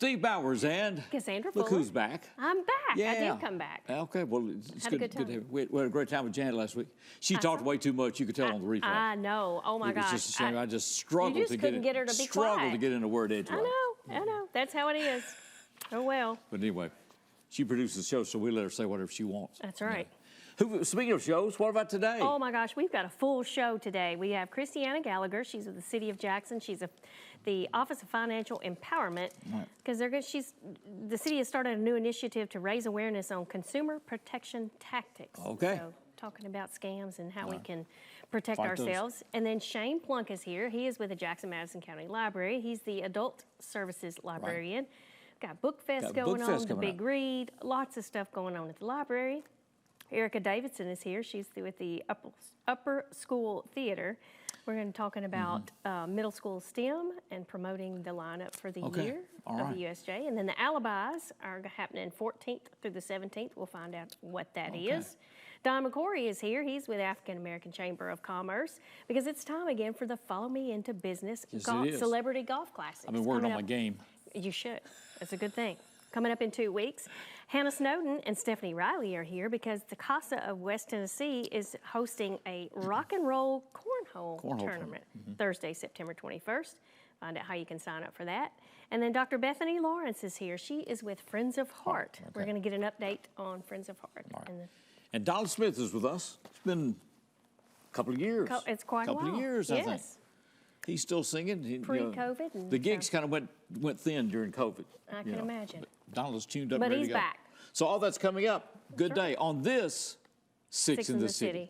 Steve Bowers and Cassandra look Fuller. who's back. I'm back. Yeah. I did come back. Okay, well, it's Had a good. good time. We had a great time with Janet last week. She talked way too much. You could tell on the replay. I know. Oh my It was gosh. just a shame. I just struggled you just to couldn't get her to be struggled quiet. to get in a word edgewise. I know. That's how it is. Oh well. But anyway, she produces the show, so we let her say whatever she wants. That's right. Speaking of shows, what about today? Oh my gosh, we've got a full show today. We have Christiana Gallagher. She's with the City of Jackson. She's the Office of Financial Empowerment because the city has started a new initiative to raise awareness on consumer protection tactics. Okay. So talking about scams and how we can protect Fight those. ourselves. And then Shane Plunk is here. He is with the Jackson-Madison County Library. He's the Adult Services Librarian. Got Book Fest going on, the Big Read, lots of stuff going on at the library. Erica Davidson is here. She's with the Upper School Theater. We're going to be talking about middle school STEM and promoting the lineup for the year of the USJ. And then the Alibis are happening 14th through the 17th. We'll find out what that is. Don McCory is here. He's with African American Chamber of Commerce because it's time again for the Follow Me Into Business Celebrity Golf Classics. I've been working on my game. You should. That's a good thing. Coming up in 2 weeks. Hannah Snowden and Stephanie Riley are here because the CASA of West Tennessee is hosting a rock and roll cornhole tournament Thursday, September 21st. Find out how you can sign up for that. And then Dr. Bethany Lawrence is here. She is with Friends of Heart. We're going to get an update on Friends of Heart. And Donald Smith is with us. It's been a couple of years. It's quite a while. Couple of years, I think. He's still singing. Pre-COVID. The gigs kind of went thin during COVID. I can imagine. Donald's tuned up, but ready he's to go. back. So all that's coming up. Good day on this Six in the City.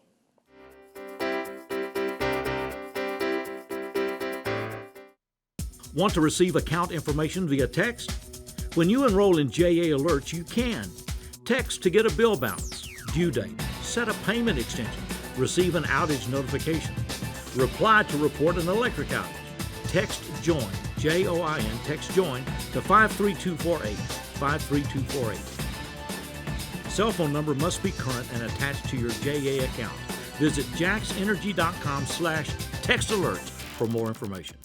Want to receive account information via text? When you enroll in JA Alerts, you can. Text to get a bill balance, due date, set a payment extension, receive an outage notification. Reply to report an electric outage. Text JOIN, J-O-I-N, text JOIN to 53248, 53248. Cell phone number must be current and attached to your JA account. Visit jaxenergy.com/text alerts for more information.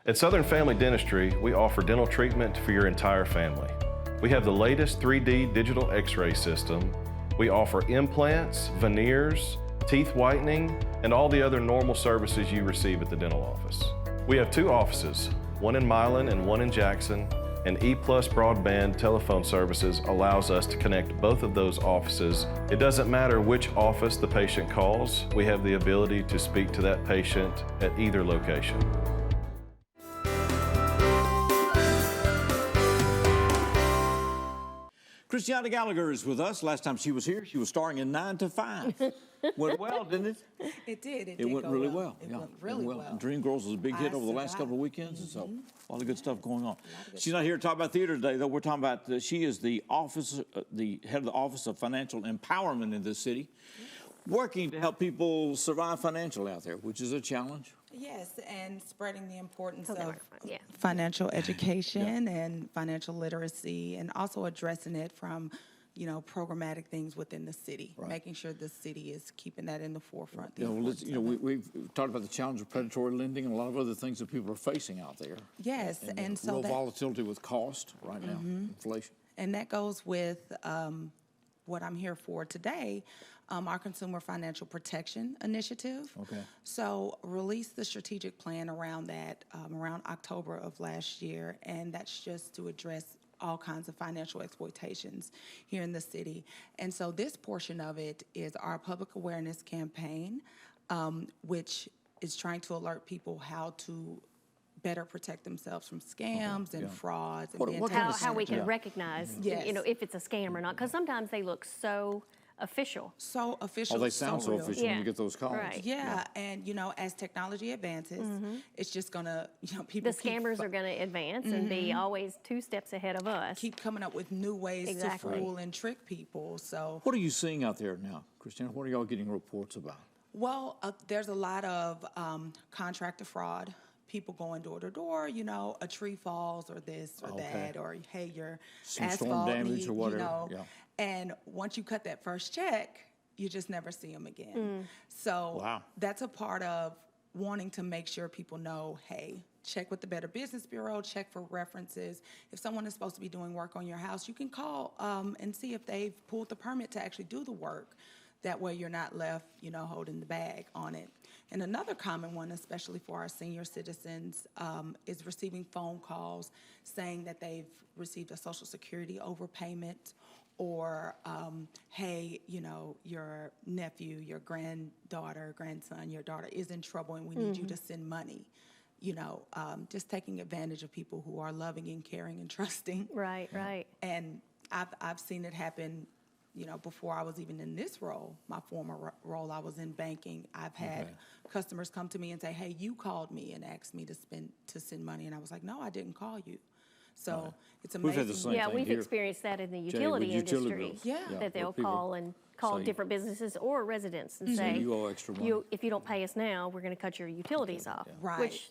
At Southern Family Dentistry, we offer dental treatment for your entire family. We have the latest 3D digital x-ray system. We offer implants, veneers, teeth whitening, and all the other normal services you receive at the dental office. We have 2 offices, one in Milan and one in Jackson, and EPlus broadband telephone services allows us to connect both of those offices. It doesn't matter which office the patient calls, we have the ability to speak to that patient at either location. Christiana Gallagher is with us. Last time she was here, she was starring in 9 to 5. Went well, didn't it? It did. It went really well. It went really well. And Dreamgirls was a big hit over the last couple of weekends, and so a lot of good stuff going on. She's not here to talk about theater today, though. We're talking about she is the head of the Office of Financial Empowerment in this city, working to help people survive financially out there, which is a challenge. Yes, and spreading the importance of financial education and financial literacy, and also addressing it from, programmatic things within the city, making sure the city is keeping that in the forefront. We've talked about the challenge of predatory lending and a lot of other things that people are facing out there. Yes, and so real volatility with cost right now, inflation. And that goes with what I'm here for today. Our Consumer Financial Protection Initiative. So released the strategic plan around that around October of last year, and that's just to address all kinds of financial exploitations here in the city. And so this portion of it is our public awareness campaign, which is trying to alert people how to better protect themselves from scams and frauds. And how we can recognize, if it's a scam or not, because sometimes they look so official. So official. Oh, they sound so real. official when Yeah. you get those calls. Right. Yeah, and as technology advances, it's just gonna, people The scammers are going to advance and be always 2 steps ahead of us. keep coming up with new ways Exactly. to fool and trick people. So, What are you seeing out there now, Christina? What are y'all getting reports about? well, there's a lot of contractor fraud. People going door to door, a tree falls or this or Okay. that, or hey, your Some storm asphalt damage need, or whatever, yeah. And once you cut that first check, you just never see them again. So Wow. that's a part of wanting to make sure people know, hey, check with the Better Business Bureau, check for references. If someone is supposed to be doing work on your house, you can call and see if they've pulled the permit to actually do the work. That way you're not left, holding the bag on it. And another common one, especially for our senior citizens, is receiving phone calls saying that they've received a Social Security overpayment, or, hey, your nephew, your granddaughter, grandson, your daughter is in trouble and we need you to send money. Just taking advantage of people who are loving and caring and trusting. Right, right. And I've seen it happen, before I was even in this role, my former role, I was in banking. I've had customers come to me and say, hey, you called me and asked me to send money. And I was like, no, I didn't call you. So it's amazing. We've had the same Yeah, thing we've here. experienced that in the with utility utility industry. bills. Yeah. That where they'll people call say, different businesses or residents and say, you owe extra money. if you don't pay us now, we're going to cut your utilities off. Right. Which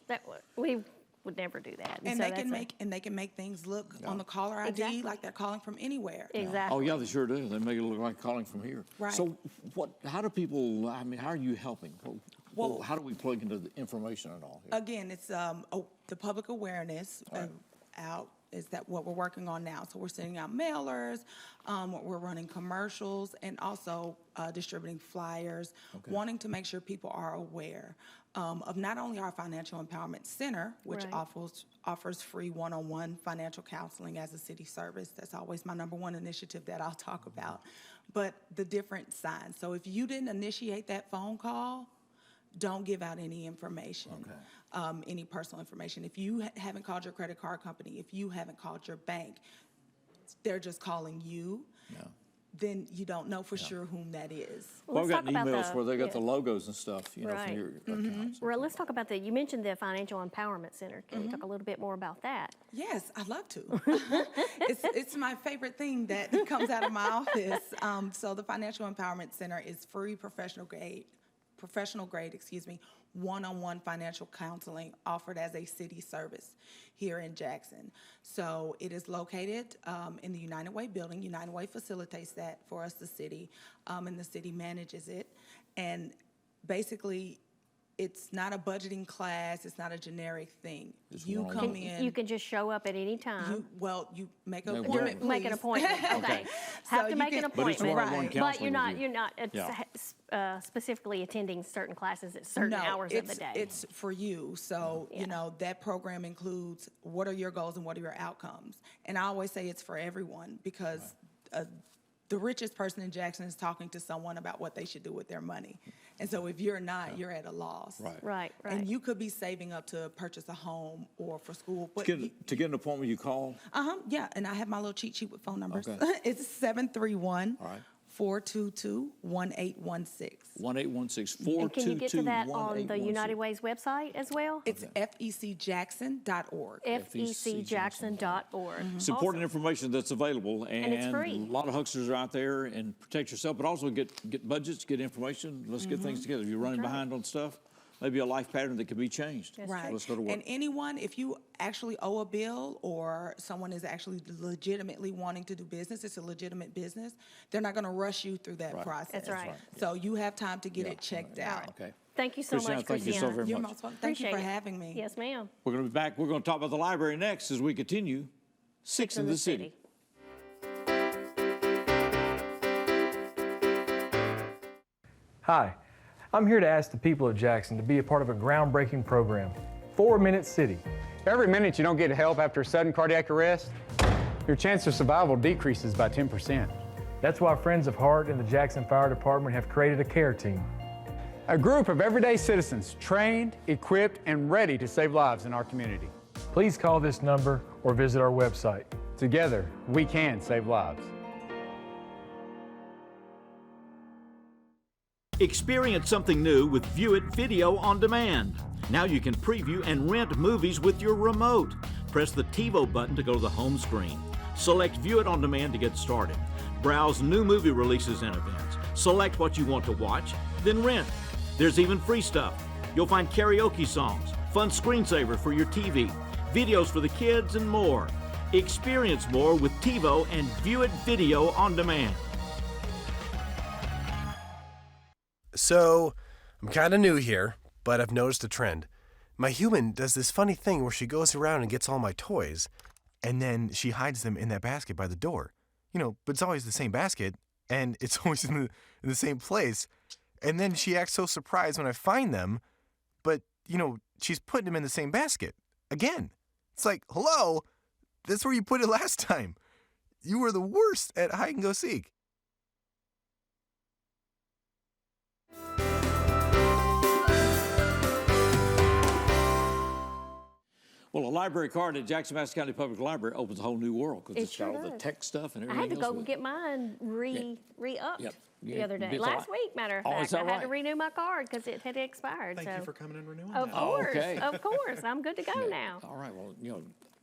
we would never do that. And so they can that's they can make things look on the caller ID Exactly. like they're calling from anywhere. Exactly. Oh, yeah, they sure do. They make it look like calling from here. Right. So how do people, how are you helping? Well- How do we plug into the information at all here? Again, it's the public awareness out is that what we're working on now. So we're sending out mailers, we're running commercials, and also distributing flyers, wanting to make sure people are aware of not only our Financial Empowerment Center, which Right. offers free one-on-one financial counseling as a city service. That's always my #1 initiative that I'll talk about. But the different signs. So if you didn't initiate that phone call, don't give out any information, any personal information. If you haven't called your credit card company, if you haven't called your bank, they're just calling you, then you don't know for sure whom that is. Well, I've let's gotten talk about emails where they got the yeah. logos and stuff, from Right. your accounts. Well, let's talk about you mentioned the Financial Empowerment Center. Can you talk a little bit more about that? Yes, I'd love to. It's my favorite thing that comes out of my office. So the Financial Empowerment Center is free professional grade, one-on-one financial counseling offered as a city service here in Jackson. So it is located in the United Way building. United Way facilitates that for us, the city, and the city manages it. And basically, it's not a budgeting class. It's not a generic thing. You one-on-one. come in. You can just show up at any time. You make an Make appointment, one. Make an please. appointment. Okay. Have So to you make an can- But it's appointment. one-on-one Right. But counseling with you. you're not specifically attending certain classes at certain hours of the day. It's for you. So, that program includes what are your goals and what are your outcomes. And I always say it's for everyone because the richest person in Jackson is talking to someone about what they should do with their money. And so if you're not, you're at a loss. Right. And you could be saving up to purchase a home or for school. But To get an appointment, you call? yeah, and I have my little cheat sheet with phone numbers. Okay. It's 731 All right. 422 1816. 1816 And can you get to that on the 422-1816. United Way's website as well? It's fecjackson.org. fecjackson.org. It's important information that's available, and it's free. a lot of hucksters are out there, and protect yourself, but also get budgets, get information. Let's get things together. If you're running behind on stuff, maybe a life pattern that could be changed. Right. Let's go to work. And anyone, if you actually owe a bill or someone is actually legitimately wanting to do business, it's a legitimate business, they're not going to rush you through that process. That's right. So you have time to get it checked out. Okay. Thank you so Christiana, much, thank you so Christiana. very You're much. most welcome. Thank you for Appreciate it. having me. Yes, ma'am. We're going to be back. We're going to talk about the library next as we continue Six in the City. Hi, I'm here to ask the people of Jackson to be a part of a groundbreaking program, 4 Minute City. Every minute you don't get help after a sudden cardiac arrest, your chance of survival decreases by 10%. That's why Friends of Heart and the Jackson Fire Department have created a care team. A group of everyday citizens trained, equipped, and ready to save lives in our community. Please call this number or visit our website. Together, we can save lives. Experience something new with View It Video on Demand. Now you can preview and rent movies with your remote. Press the TiVo button to go to the home screen. Select View It on Demand to get started. Browse new movie releases and events. Select what you want to watch, then rent. There's even free stuff. You'll find karaoke songs, fun screensavers for your TV, videos for the kids, and more. Experience more with TiVo and View It Video on Demand. So, I'm kind of new here, but I've noticed a trend. My human does this funny thing where she goes around and gets all my toys, and then she hides them in that basket by the door. But it's always the same basket, and it's always in the same place. And then she acts so surprised when I find them, but, she's putting them in the same basket. Again. It's like, hello, that's where you put it last time. You were the worst at hide and go seek. Well, a library card at Jackson-Madison County Public Library opens a whole new world because it's got all the tech stuff and I everything had to else. go get mine re-upped Yep. the other day. It's Last week, matter of Oh, fact. is that I had to right? renew my card because it had expired. Thank so. you for coming and renewing Of that. course, okay. of course. I'm good to go now. All right, well,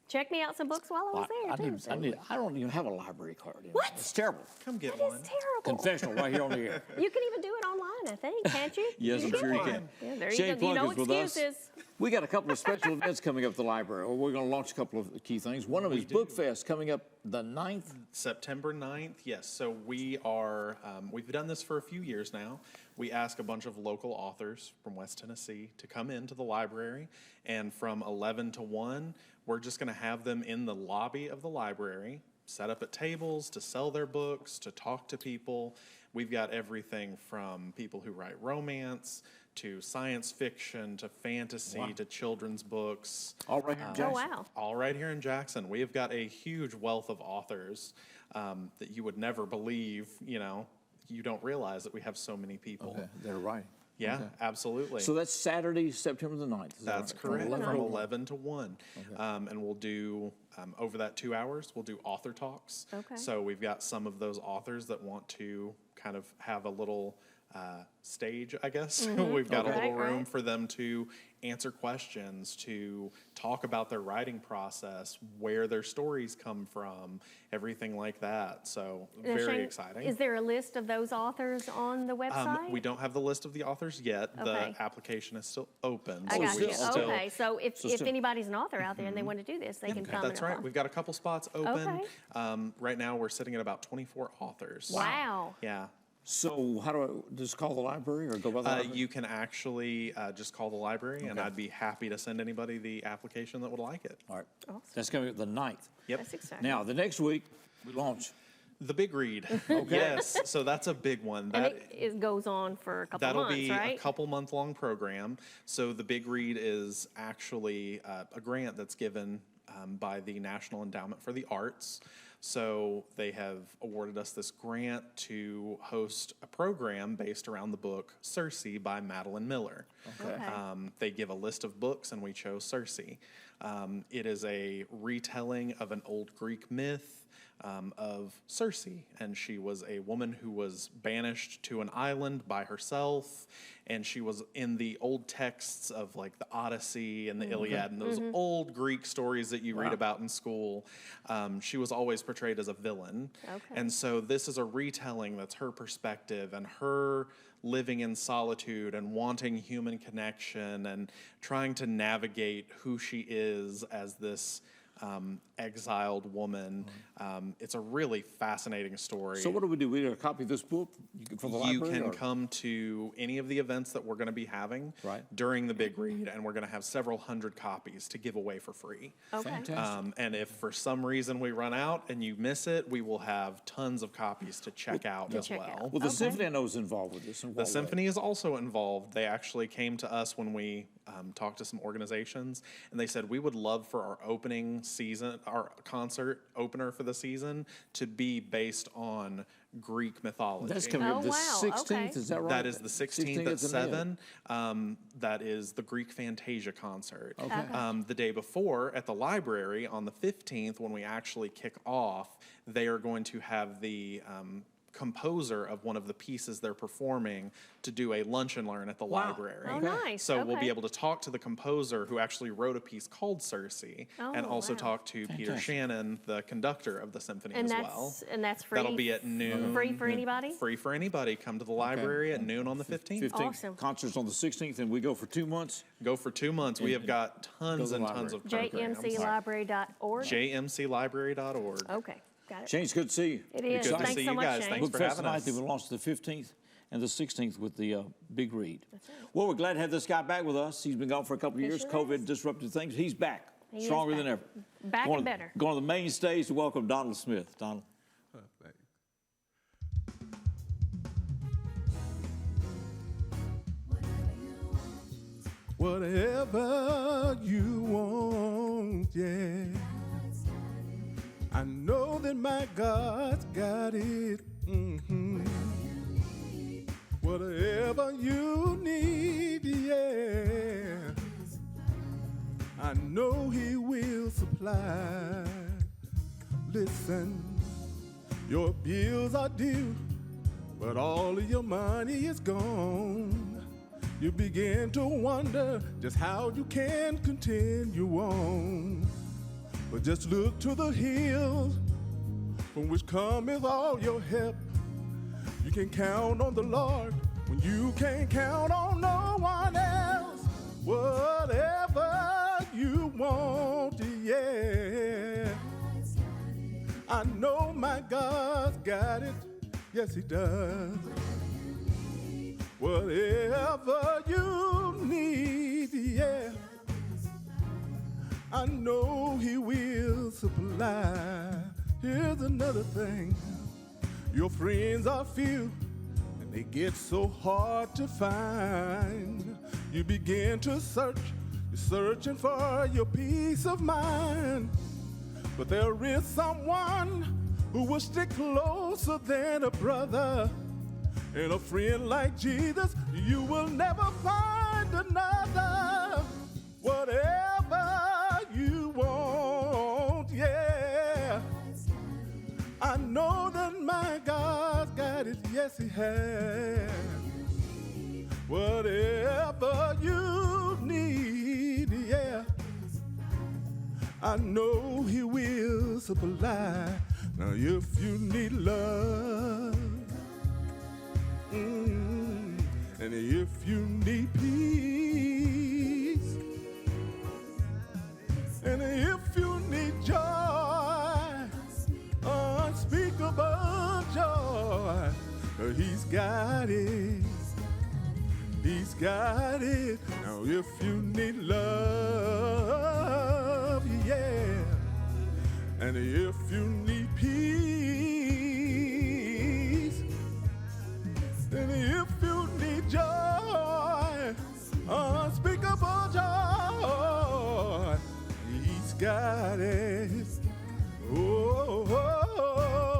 Check me out some books while I was there, too. I don't even have a library card. What? It's terrible. Come get That one. is terrible. Confessional right here on the air. You can even do it online, I think, can't you? Yes, I'm sure you can. Yeah, there Shane you go. Plunk No is with us. excuses. We got a couple of special events coming up at the library. We're going to launch a couple of key things. One of them is Book Fest coming up the 9th. September 9th, yes. So we are, we've done this for a few years now. We ask a bunch of local authors from West Tennessee to come into the library, and from 11 to 1, we're just going to have them in the lobby of the library, set up at tables to sell their books, to talk to people. We've got everything from people who write romance to science fiction to fantasy to children's books. All right here in Jackson. Oh, wow. All right here in Jackson. We have got a huge wealth of authors that you would never believe, you don't realize that we have so many people. Okay, they're right. Yeah, Okay. absolutely. So that's Saturday, September the 9th. Is that That's right? correct, From from 11 to 1. 11 to 1. And we'll do, over that 2 hours, we'll do author talks. Okay. So we've got some of those authors that want to kind of have a little stage, I guess. We've got a little room for them to answer questions, to talk about their writing process, where their stories come from, everything like that. So very Shane, exciting. Is there a list of those authors on the website? We don't have the list of the authors yet. Okay. The application is still open. I got you. still- Okay, so if anybody's an author out there and they want to do this, they can come That's and right. apply. We've got a couple spots open. Okay. Right now, we're sitting at about 24 authors. Wow. Yeah. So how do I just call the library or go by the library? You can actually just call the library, and I'd be happy to send anybody the application that would like it. All right. That's coming up the 9th. Yep. That's exciting. Now, the next week, we launch. The Big Read. Yes. So that's a big one. And it goes on for a couple That'll months, be right? a couple month-long program. So the Big Read is actually a grant that's given by the National Endowment for the Arts. So they have awarded us this grant to host a program based around the book Circe by Madeline Miller. Okay. They give a list of books, and we chose Circe. It is a retelling of an old Greek myth of Circe, and she was a woman who was banished to an island by herself, and she was in the old texts of like the Odyssey and the Iliad and those old Greek stories that you read about in school. She was always portrayed as a villain, and so this is a retelling that's her perspective and her living in solitude and wanting human connection and trying to navigate who she is as this exiled woman. It's a really fascinating story. So what do? We get a copy of this book from the You library? can or- come to any of the events that we're going to be having Right. during the Big Read, and we're going to have several hundred copies to give away for free. Okay. Fantastic. And if for some reason we run out and you miss it, we will have tons of copies to check out as check well. out. Well, the symphony I know is involved with this. The symphony is also involved. They actually came to us when we talked to some organizations, and they said we would love for our opening season, our concert opener for the season, to be based on Greek mythology. That's coming up the wow, 16th, okay. is that right? That is the 16th at is in May. 7. That is the Greek Fantasia concert. Okay. The day before at the library on the 15th, when we actually kick off, they are going to have the composer of one of the pieces they're performing to do a lunch and learn at the library. Oh, nice. So we'll Okay. be able to talk to the composer who actually wrote a piece called Circe, and Oh, also wow. talk to Peter Shannon, the conductor of the symphony And as that's well. and that's free. That'll be at noon. Free for anybody. Free for anybody. Come to the library at noon on the 15th. Awesome. Concerts on the 16th, and we go for 2 months. Go for 2 months. We have got tons to the and tons of programs. JMClibrary.org. jmclibrary.org. Okay, got it. Shane, it's good to see you. It is. Good to Thanks see so you much, guys. Shane. Thanks Book for Fest having tonight, us. they will launch the 15th and the 16th with the big read. Well, we're glad to have this guy back with us. He's been gone for a couple of years. sure COVID is. disrupted things. He's back, He is stronger back. than ever. Back Going and to- better. Going to the main stage to welcome Donald Smith. Donald. Whatever you want, yeah. I know that my God's got it. Whatever you need, yeah. I know He will supply. Listen, your bills are due, but all of your money is gone. You begin to wonder just how you can continue on. But just look to the hills from which cometh all your help. You can count on the Lord when you can't count on no one else. Whatever you want, yeah. I know my God's got it. Yes, He does. Whatever you need, yeah, I know He will supply. Here's another thing. Your friends are few, and they get so hard to find. You begin to search, you're searching for your peace of mind. But there is someone who will stick closer than a brother. And a friend like Jesus, you will never find another. Whatever you want, yeah. I know that my God's got it, yes He has. Whatever you need, yeah. I know He will supply. Now if you need love, and if you need peace, and if you need joy, unspeakable joy, He's got it. He's got it. Now if you need love, yeah, and if you need peace, and if you need joy, unspeakable joy, He's got it. Oh,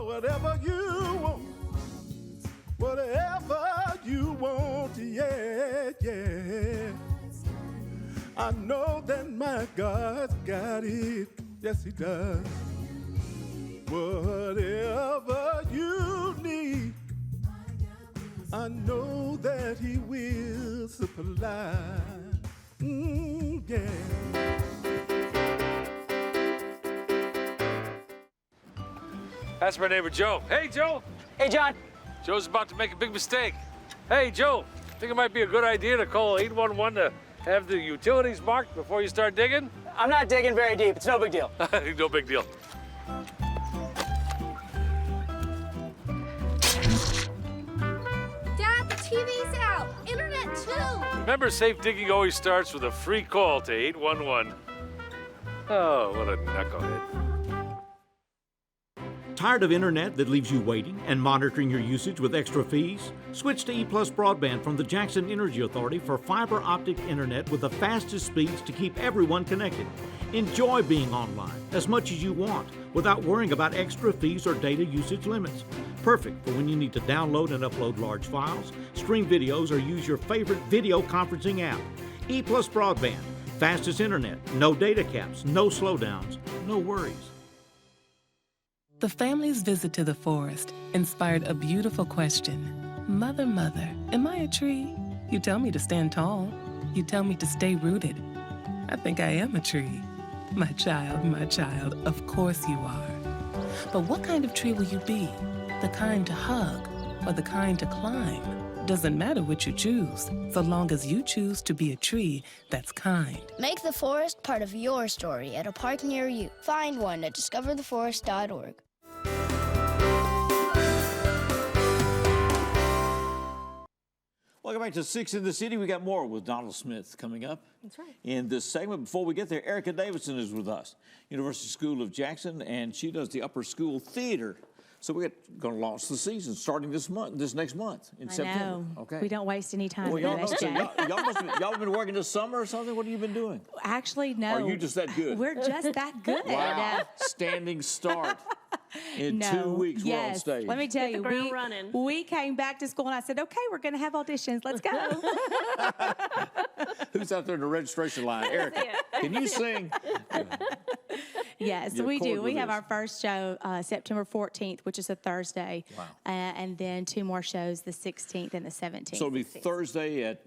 whatever you want, whatever you want, yeah, yeah. I know that my God's got it. Yes, He does. Whatever you need, I know that He will supply. Yeah. That's my neighbor Joe. Hey, Joe. Hey, John. Joe's about to make a big mistake. Hey, Joe, think it might be a good idea to call 811 to have the utilities marked before you start digging? I'm not digging very deep. It's no big deal. No big deal. Dad, the TV's out. Internet too. Remember, safe digging always starts with a free call to 811. Oh, what a knucklehead. Tired of internet that leaves you waiting and monitoring your usage with extra fees? Switch to EPlus Broadband from the Jackson Energy Authority for fiber optic internet with the fastest speeds to keep everyone connected. Enjoy being online as much as you want without worrying about extra fees or data usage limits. Perfect for when you need to download and upload large files, stream videos, or use your favorite video conferencing app. EPlus Broadband, fastest internet, no data caps, no slowdowns, no worries. The family's visit to the forest inspired a beautiful question. Mother, mother, am I a tree? You tell me to stand tall. You tell me to stay rooted. I think I am a tree. My child, of course you are. But what kind of tree will you be? The kind to hug or the kind to climb? Doesn't matter what you choose, so long as you choose to be a tree that's kind. Make the forest part of your story at a park near you. Find one at discovertheforest.org. Welcome back to Six in the City. We got more with Donald Smith coming up. That's right. In this segment, before we get there, Erica Davidson is with us, University School of Jackson, and she does the upper school theater. So we're going to launch the season starting this next month in September. Know. Okay. We don't waste any time. Well, y'all been working this summer or something? What have you been doing? Actually, no. Are you just that good? We're just that good. Wow. Standing start. In 2 weeks, we're on stage. Let me tell Hit you, the ground running. we came back to school and I said, okay, we're going to have auditions. Let's go. Who's out there in the registration line? Erica, can you sing? Yes, You're we do. cool We with have this. our first show September 14th, which is a Thursday. Wow. And then 2 more shows, the 16th and the 17th. So it'll be Thursday at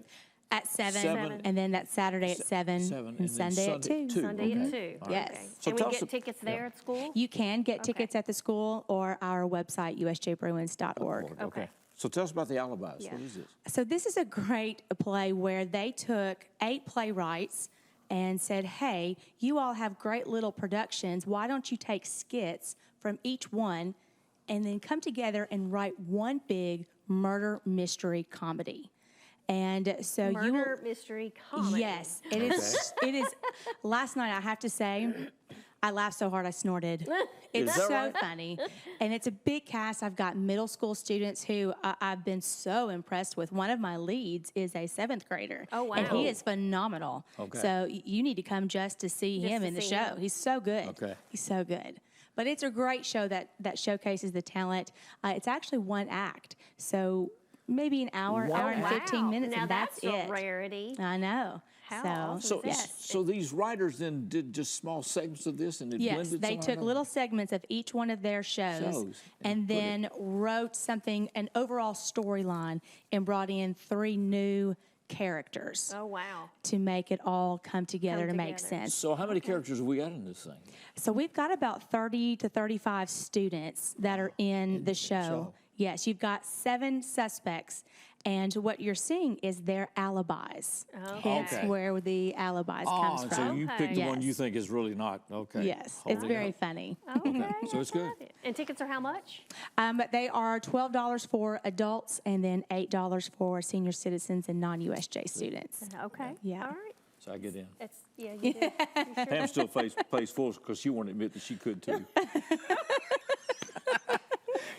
7, and then that's Saturday at 7, and and then Sunday at 2. Sunday at 2. All right. Yes. Okay. So and tell we us get tickets there at school? You can get tickets at the school or our website, usjbruins.org. Okay. So tell us about the Alibis. Yeah. What is this? So this is a great play where they took 8 playwrights and said, hey, you all have great little productions. Why don't you take skits from each one and then come together and write one big murder mystery comedy? And so Murder mystery comedy. Yes, it is. It is. Last night, I have to say, I laughed so hard I snorted. It's so funny, and it's a big cast. I've got middle school students who I've been so impressed with. One of my leads is a 7th grader. Oh, wow. And he is phenomenal. Okay. So you need to come just to see him in the show. him. He's so good. Okay. He's so good. But it's a great show that showcases the talent. It's actually one act, so maybe an hour, hour and 15 minutes, now and that's a it. rarity. I know. How So, awesome is that? So these writers then did just small segments of this and it yes, blended they somehow? took little segments of each one of their shows and and put it- then wrote something, an overall storyline, and brought in 3 new characters Oh, wow. to make it all come together Come to make together. sense. So how many characters have we got in this thing? So we've got about 30 to 35 students that are in the show. Yes, you've got 7 suspects, and what you're seeing is their alibis. Hence Okay. where the alibis comes Oh, from. so you picked the one Yes. you think is really not. Okay. Yes, it's Holy very hell. funny. Okay. So it's good. And tickets are how much? They are $12 for adults and then $8 for senior citizens and non-USJ students. Okay. Yeah. All right. So I get in. Yeah, you do. You sure Pam still plays full because she won't admit that she could too.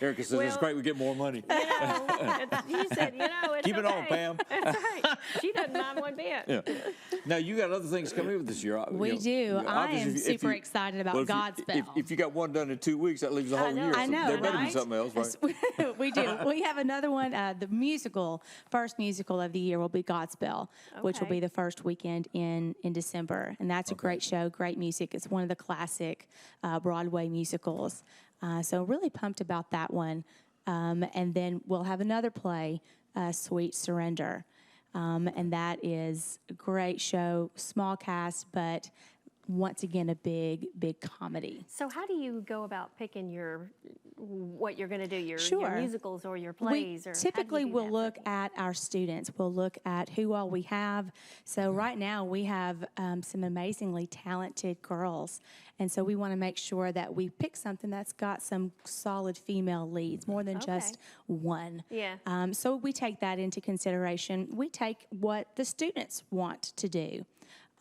Erica says, it's Well, great we get more money. You said, it's Keep it on, okay. Pam. That's right. She doesn't mind one bit. Yeah. Now, you got other things coming up this year. We do. I obviously, am if super you- excited about well, if you- Godspell. If you got one done in 2 weeks, that leaves a whole year. I so know, there better be right? something else, right? We do. We have another one. The first musical of the year will be Godspell, which will Okay. be the first weekend in December. And that's a great show, great music. It's one of the classic Broadway musicals. So really pumped about that one. And then we'll have another play, Sweet Surrender. And that is a great show, small cast, but once again, a big, big comedy. So how do you go about picking what you're going to do, your Sure. musicals or your plays? We or how do you typically do will that? look at our students. We'll look at who all we have. So right now we have some amazingly talented girls. And so we want to make sure that we pick something that's got some solid female leads, more than just one. Yeah. So we take that into consideration. We take what the students want to do.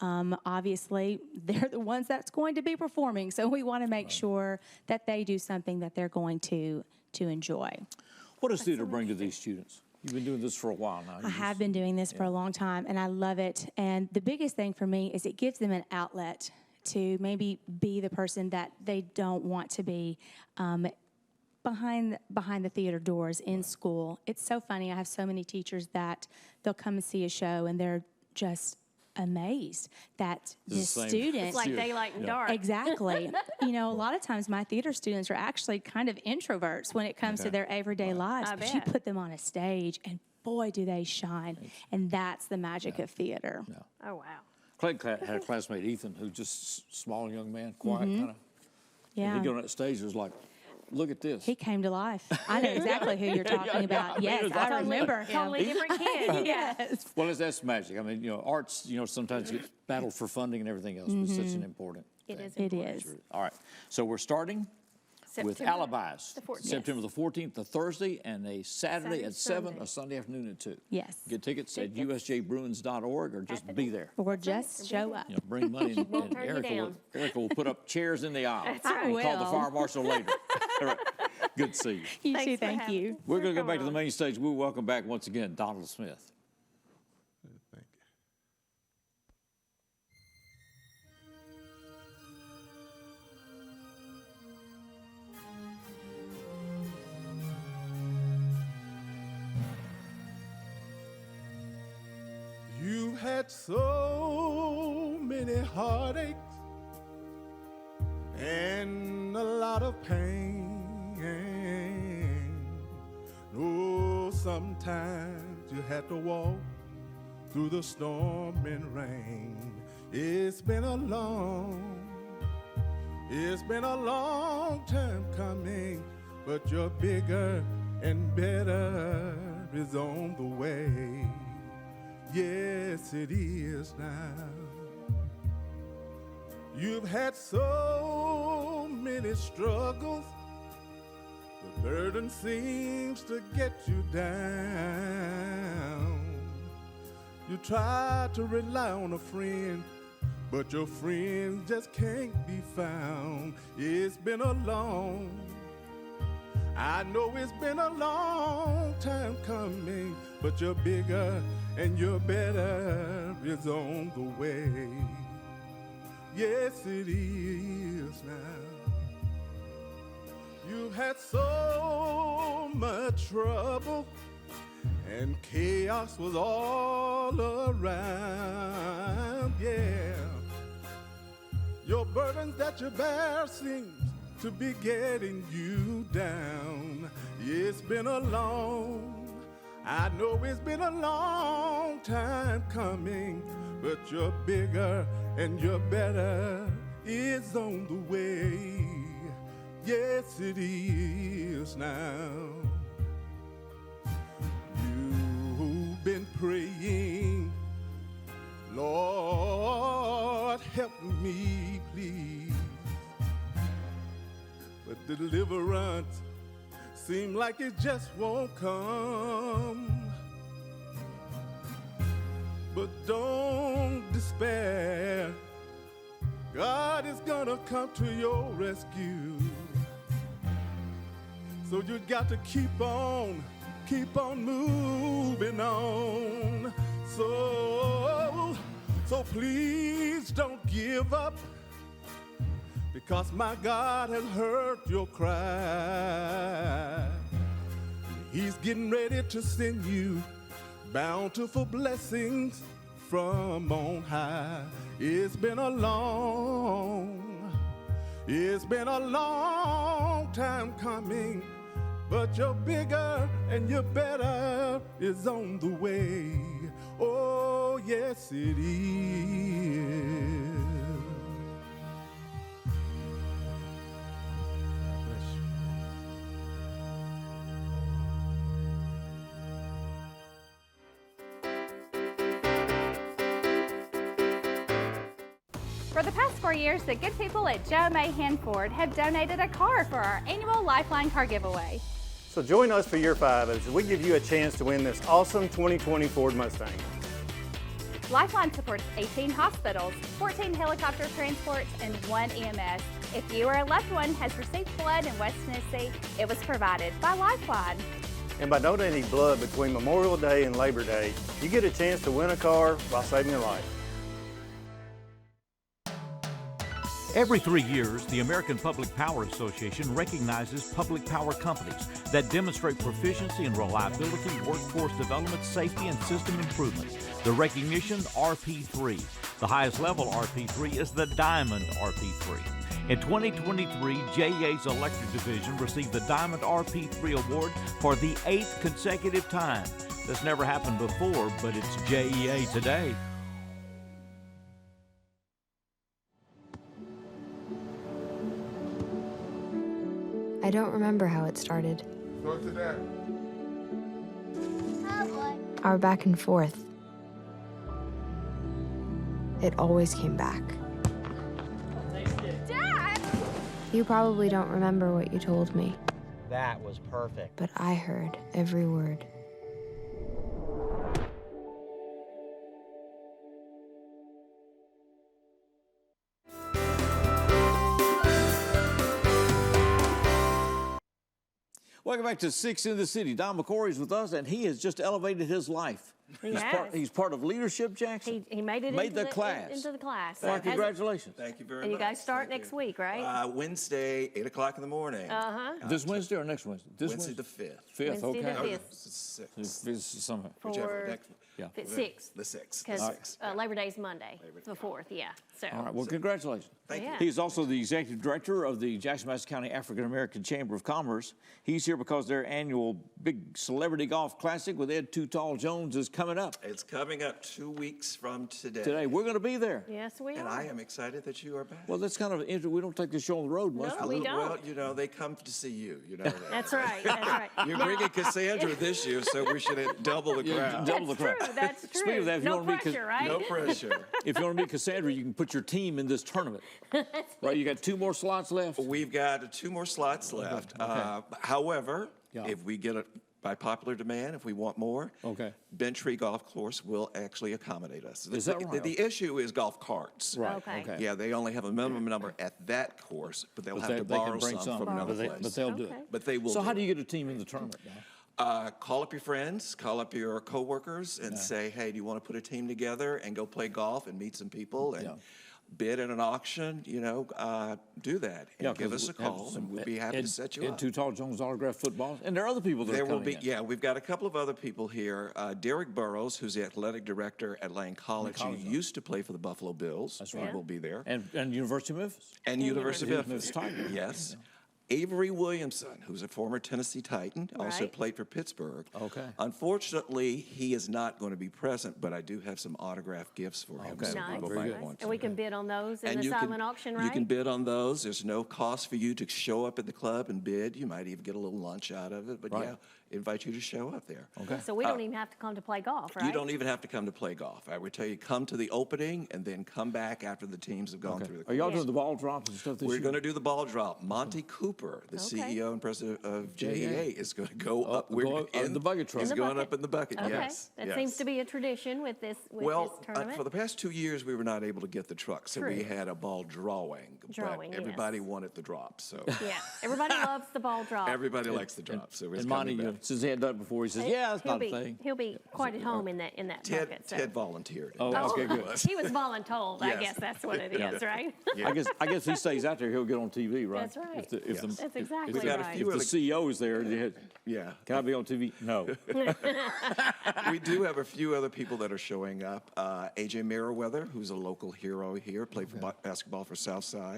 Obviously, they're the ones that's going to be performing, so we want to make sure that they do something that they're going to enjoy. What does theater bring to these students? You've been doing this for a while now. I have been doing this for a long time, and I love it. And the biggest thing for me is it gives them an outlet to maybe be the person that they don't want to be behind the theater doors in school. It's so funny. I have so many teachers that they'll come and see a show, and they're just amazed that this same. student. It's like daylight and dark. Exactly. You know, a lot of times my theater students are actually kind of introverts when it comes to their everyday lives. I But you bet. put them on a stage, and boy, do they shine. And that's the magic of theater. Oh, wow. Clayton had a classmate, Ethan, who's just a small young man, quiet kind of. And Yeah. he'd get on that stage, it was like, look at this. He came to life. I know exactly who you're talking about. Yeah, Yes, I remember him. Totally different kid. Yes. Well, that's magic. I mean, you know, arts, you know, sometimes gets battled for funding and everything else, but it's such an important It thing. is It important. is. All right, so we're starting with September alibis. the 14th. September the 14th, a Thursday, and a Saturday at 7, Sunday. a Sunday afternoon at 2. Yes. Get tickets at usjbruins.org or just be there. Or just show up. You know, bring money, and won't turn you down. Erica will put up chairs in the aisle. That's right. We'll call the will. fire marshal later. All right. Good to see you. You Thanks too, for thank having you. us. We're going to go back to coming the on. main stage. We'll welcome back once again Donald Smith. You had so many heartaches and a lot of pain. Oh, sometimes you had to walk through the storm and rain. It's been a long time coming, but you're bigger and better is on the way. Yes, it is now. You've had so many struggles, the burden seems to get you down. You try to rely on a friend, but your friend just can't be found. It's been a I know it's been a long time coming, but you're bigger and you're better is on the way. Yes, it is now. You've had so much trouble and chaos was all around, yeah. Your burdens that you bear seems to be getting you down. It's been a I know it's been a long time coming, but you're bigger and you're better is on the way. Yes, it is now. You've been praying, Lord, help me, please. But deliverance seems like it just won't come. But don't despair. God is gonna come to your rescue. So you got to keep on moving on. So please don't give up, because my God has heard your cry. He's getting ready to send you bountiful blessings from on high. It's been a long time coming, but you're bigger and you're better is on the way. Oh, yes, it is. For the past 4 years, the good people at Joe Mahan Ford have donated a car for our annual Lifeline car giveaway. So join us for year 5 as we give you a chance to win this awesome 2020 Ford Mustang. Lifeline supports 18 hospitals, 14 helicopter transports, and 1 EMS. If you or a loved one has received blood in West Tennessee, it was provided by Lifeline. And by donating blood between Memorial Day and Labor Day, you get a chance to win a car while saving your life. Every 3 years, the American Public Power Association recognizes public power companies that demonstrate proficiency in reliability, workforce development, safety, and system improvements. The recognition, RP3. The highest level RP3 is the Diamond RP3. In 2023, JEA's Electric Division received the Diamond RP3 Award for the 8th consecutive time. This never happened before, but it's JEA today. I don't remember how it started. Go to that. Our back and forth. It always came back. Dad! You probably don't remember what you told me, That was perfect. but I heard every word. Welcome back to Six in the City. Don McCory is with us, and he has just elevated his life. He He's has. he's part of leadership, Jackson. He made it Made into the class. Into the class. Well, So has- congratulations. Thank you very much. And you guys start next week, right? Wednesday, 8 o'clock in the morning. This Wednesday or next Wednesday? This Wednesday the 5th. 5th, Wednesday the okay. 5th. This is somewhere. Whichever. For Yeah. the 6th. The 6th. Because Labor Day's Monday, the 4th, yeah. So. All right, well, congratulations. Thank you. Yeah. He's also the executive director of the Jackson-Madison County African American Chamber of Commerce. He's here because their annual big celebrity golf classic with Ed Too Tall Jones is coming up. It's coming up 2 weeks from today. Today, we're going to be there. Yes, we And are. I am excited that you are back. Well, that's kind of interesting. We don't take the show on the road much. No, we don't. Well, you know, they come to see you. You know that. That's right. That's right. You're Now- bringing Cassandra this year, so we should double the crowd. Double the crowd. True, that's true. Speaking of that, if you no want to be pressure, right? No pressure. If you want to be Cassandra, you can put your team in this tournament. Right, you got 2 more slots left. We've got 2 more slots left. However, if we get it by popular demand, if we want more, Bent Tree Golf Course will actually accommodate us. Is that right? The issue is golf carts. Right, okay. Yeah, they only have a minimum number at that course, but they'll But have to they can borrow bring some from another place. But they'll do it. But they will. So do how it. do you get a team in the tournament now? Call up your friends, call up your coworkers, and say, hey, do you want to put a team together and go play golf and meet some people and bid in an auction? You know, do that and give us a call, and we'll be happy to set you up. Ed Too Tall Jones autographed football, and there are other people that There are will coming be, we've got a couple of other people here. Derek Burrows, who's the athletic director at Lane College, who used to play for the Buffalo Bills. That's right. He will be there. And University of Memphis. And University of Memphis. Tigers. Yes. Avery Williamson, who's a former Tennessee Titan, also played for Pittsburgh. Okay. Unfortunately, he is not going to be present, but I do have some autographed gifts for him. Okay. So Nice. people Very might good. want And we can bid on those in And the you can- silent auction, right? You can bid on those. There's no cost for you to show up at the club and bid. You might even get a little lunch out of it, but invite you to show up there. Okay. So we don't even have to come to play golf, right? You don't even have to come to play golf. I would tell you, come to the opening and then come back after the teams have gone through the Are y'all course. doing the ball drop and stuff this We're year? going to do the ball drop. Monty Cooper, the CEO and president of JEA, is going to go up. Go up in the bucket truck. He's In the going bucket. up in the bucket, Okay. yes. That yes. seems to be a tradition with this tournament. For the past 2 years, we were not able to get the truck, so we True. had a ball drawing. Drawing, but everybody yes. wanted the drop, so Yeah, everybody loves the ball drop. everybody likes the drop. So it's And Monty, coming back. since he had done it before, he says, yeah, that's he'll not be, a thing. He'll be quite at home in that bucket. So. Ted volunteered. Oh, okay, good. He was voluntold. I Yes. guess that's what it is, right? I guess he stays out there, he'll get on TV, right? That's right. That's if exactly got a right. few the CEO is there, Yeah. can I be on TV? No. We do have a few other people that are showing up. AJ Merriweather, who's a local hero here, played for basketball for Southside.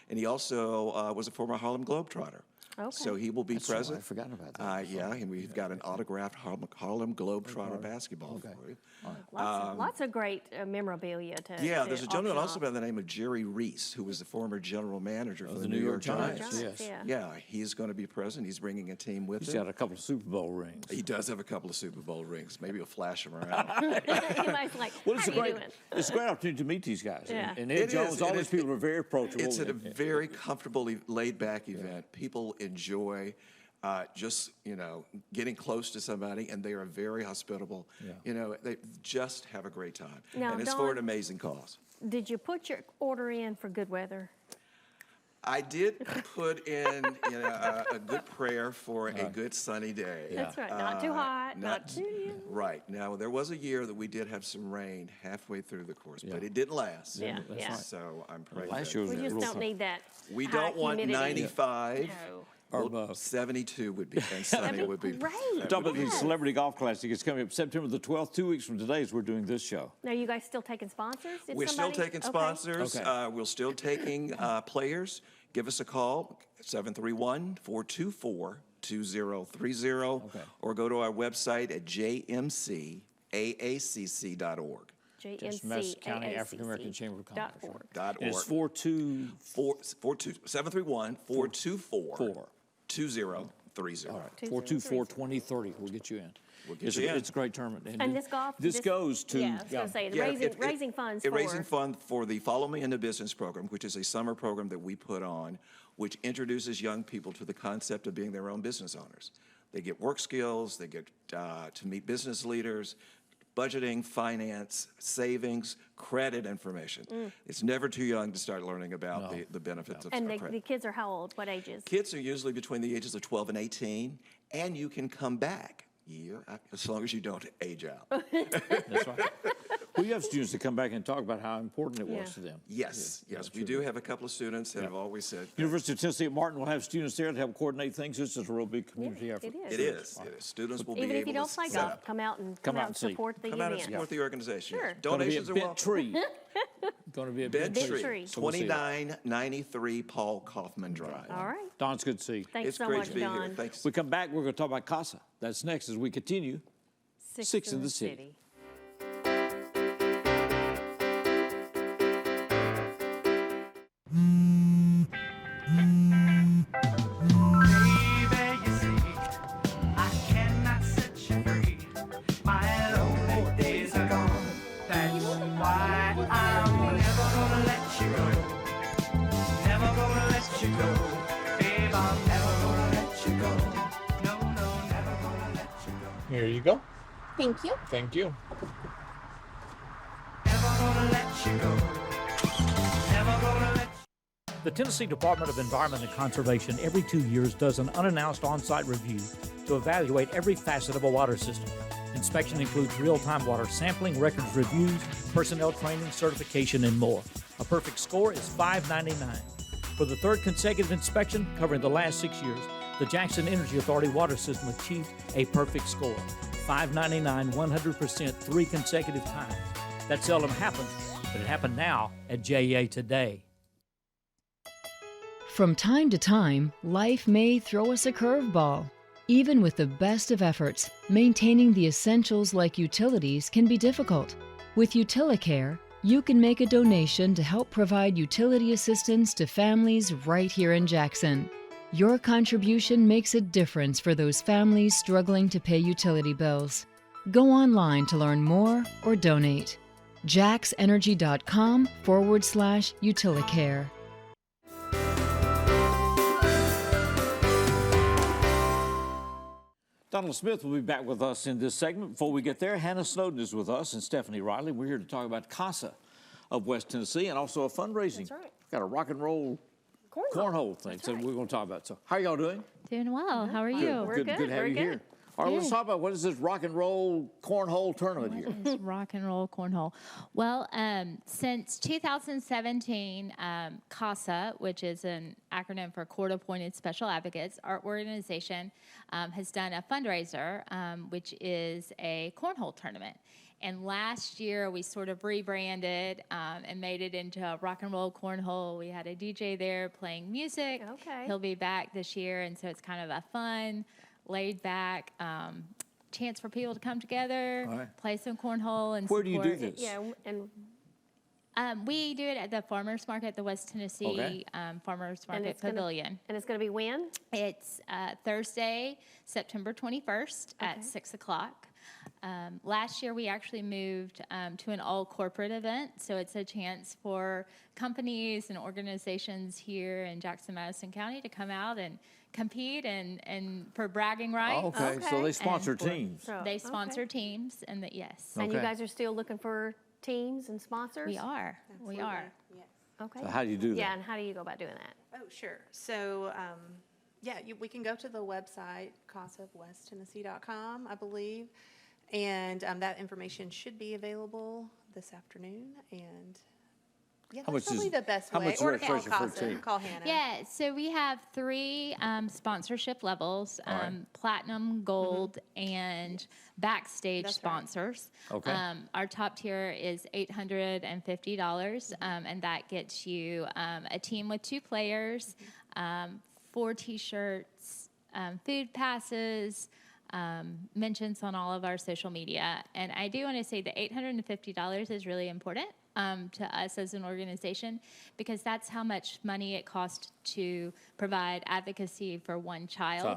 And he also was a former Harlem Globetrotter. Okay. So he will be That's right, present. I forgot about that. And we've got an autographed Harlem Globetrotter basketball for you. Lots of great memorabilia to Yeah, to there's a gentleman auction also off. by the name of Jerry Reese, who was the former general manager for Of the New York Giants. Yes. Yeah. He's going to be present. He's bringing a team with He's him. got a couple of Super Bowl rings. He does have a couple of Super Bowl rings. Maybe he'll flash them around. Everybody's like, Well, it's how a you great, doing? it's a great opportunity to meet these guys. Yeah. And Ed It Jones, is, all it these is. people are very approachable. It's a very comfortable, laid-back event. People enjoy just, getting close to somebody, and they are very hospitable. They just have a great time. Now, and it's for Dawn, an amazing cause. Did you put your order in for good weather? I did put in a good prayer for a good sunny day. That's right. Not too hot, not too. Right. Now, there was a year that we did have some rain halfway through the course, but it didn't last. Yeah, yeah. So I'm praying. Last year was We just don't need that. We high don't want humidity. 95. No. Or above. 72 would be, and sunny would be. Great. Talk about the Celebrity Golf Classic. It's coming up September the 12th, 2 weeks from today as we're doing this show. Now, you guys still taking sponsors? We're still taking sponsors. Okay. We're still taking players. Give us a call, 731-424-2030, or go to our website at jmcaacc.org. Just Madison County African American Chamber of Commerce. .org. And it's 731-424-2030. All right, 424-2030. We'll get you in. We'll get you in. It's a great tournament. And this golf? This goes to. Yeah, I was going to say, raising funds for. Raising fund for the Follow Me Into Business program, which is a summer program that we put on, which introduces young people to the concept of being their own business owners. They get work skills, they get to meet business leaders, budgeting, finance, savings, credit information. It's never too young to start learning about the benefits of credit. And the kids are how old? What ages? Kids are usually between the ages of 12 and 18, and you can come back as long as you don't age out. That's right. Well, you have students that come back and talk about how important it was to them. Yes, we do have a couple of students that have always said. University of Tennessee at Martin will have students there to help coordinate things. This is a real big community effort. It is. Students will be able to Even if you don't play golf, come out and support the event. Come out and support the organization. Sure. Donations are welcome. Tree. Going to be a Bent big Tree, 2993 Paul Kaufman Drive. All right. Don, it's good to see you. Thanks so much, Don. Thanks. We come back, we're going to talk about CASA. That's next as we continue. Six in the City. Here you go. Thank you. Thank you. The Tennessee Department of Environment and Conservation every 2 years does an unannounced on-site review to evaluate every facet of a water system. Inspection includes real-time water sampling, records reviews, personnel training, certification, and more. A perfect score is $5.99. For the third consecutive inspection, covering the last 6 years, the Jackson Energy Authority water system achieved a perfect score. $5.99, 100%, 3 consecutive times. That seldom happens, but it happened now at JEA today. From time to time, life may throw us a curveball. Even with the best of efforts, maintaining the essentials like utilities can be difficult. With UtiliCare, you can make a donation to help provide utility assistance to families right here in Jackson. Your contribution makes a difference for those families struggling to pay utility bills. Go online to learn more or donate. jaxenergy.com/UtiliCare. Donald Smith will be back with us in this segment. Before we get there, Hannah Snowden is with us and Stephanie Riley. We're here to talk about CASA of West Tennessee and also a fundraising. That's right. Got a rock and roll cornhole thing, so we're going to talk about. So how y'all doing? Doing well. How are you? Good to have you here. All right, let's talk about what is this rock and roll cornhole tournament here? What is rock and roll cornhole? Well, since 2017, CASA, which is an acronym for Court Appointed Special Advocates, our organization has done a fundraiser, which is a cornhole tournament. And last year, we sort of rebranded and made it into a rock and roll cornhole. We had a DJ there playing music. Okay. He'll be back this year, and so it's kind of a fun, laid-back chance for people to come together, play some cornhole, and Where do you do this? Yeah, and we do it at the Farmers Market, the West Tennessee Farmers Market Pavilion. And it's going to be when? It's Thursday, September 21st at 6 o'clock. Last year, we actually moved to an all-corporate event, so it's a chance for companies and organizations here in Jackson-Madison County to come out and compete and for bragging rights. Okay, so they sponsor teams. They sponsor teams, and yes. And you guys are still looking for teams and sponsors? We are. We are. Okay. So how do you do that? Yeah, and how do you go about doing that? Oh, sure. So, we can go to the website, CASAofWestTennessee.com, I believe, and that information should be available this afternoon. And yeah, that's probably the best way. Or call CASA, call Hannah. Yeah, so we have 3 sponsorship levels: platinum, gold, and backstage sponsors. Okay. Our top tier is $850, and that gets you a team with 2 players, 4 T-shirts, food passes, mentions on all of our social media. And I do want to say that $850 is really important to us as an organization, because that's how much money it costs to provide advocacy for one child